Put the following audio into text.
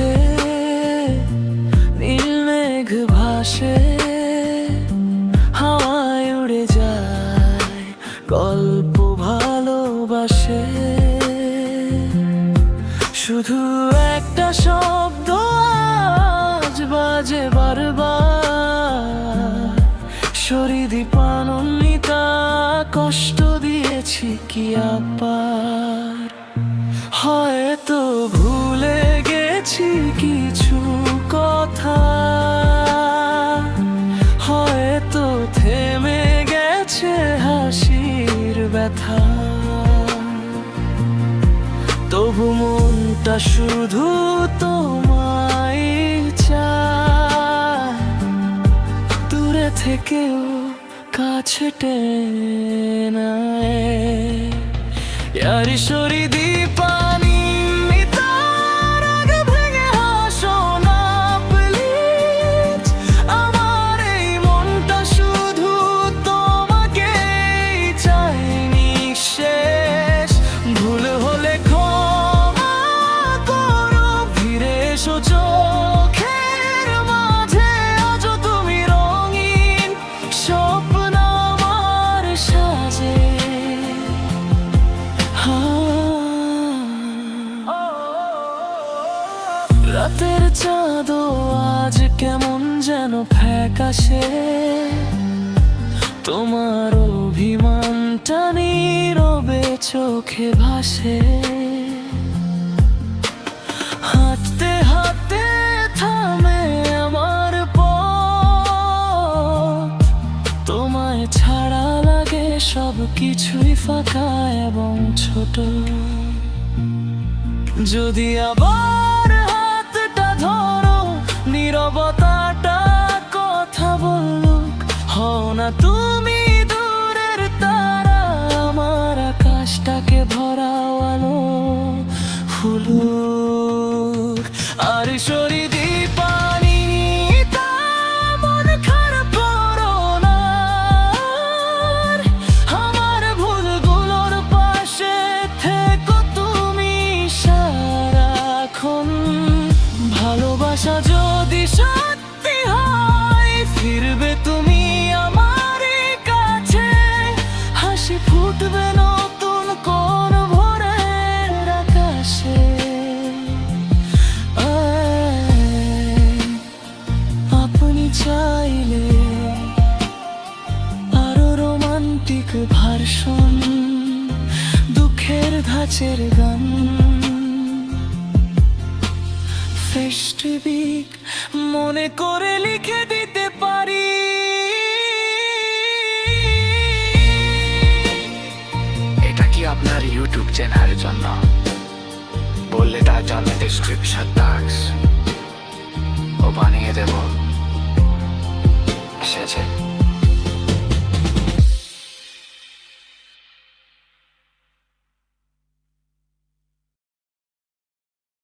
আকাশে নীল মেঘ ভাসে, হাওয়ায় উড়ে যায় গল্প ভালোবাসে। শুধু একটা শব্দ আজ বাজে বারবার, সরিদীপানন্দিতা কষ্ট দিয়েছি কি আবার। হয়তো ভুলে গেছি কিছু কথা, হয়তো থেমে গেছে হাসির ব্যথা, তবু মনটা শুধু তোমায় চায়। দূরে থেকেও কাছে টেনে यारी সরিদীপানন্দিতা রাগ ভেঙে হাসো না প্লিজ। আমার এই মনটা শুধু তোমাকেই চাই নিঃশেষ। ভুল হলে ক্ষমা করো, ফিরে এসো চোখের মাঝে। আজও তুমি রঙিন স্বপ্ন আমার সাজে। রাতের চাঁদও আজ কেমন যেন ফ্যাকাশে, তোমার অভিমানটা নীরবে চোখে ভাসে। হাঁটতে হাঁটতে থামে আমার পথ, তোমায় ছাড়া লাগে সব কিছুই ফাঁকা এবং ছোট। যদি আবার হাতটা ধরো, নীরবতাটা কথা বলুক। হও না তুমি দূরের তারা, আমার আকাশটাকে ভরাও আলো ফুলুক। আর সরিদীপানন্দিতা মন খারাপ করো না, আমার ভুলগুলোর পাশে থেকো তুমি সারাক্ষণ। ভালোবাসা যদি সত্যি হয়, ফিরবে তুমি আমার কাছে। হাসি ফুটবে নতুন কোন ভোরের আকাশে। আপনি চাইলে আরো রোমান্টিক ভার্সন, দুঃখের ধাঁচের গান ফেস্টিভিক মনে করে লিখে দিতে পারি। এটা কি আপনার ইউটিউব চ্যানেলের জন্য? বললে তার জন্য ডিসক্রিপশন বক্স ও বানিয়ে দেবো।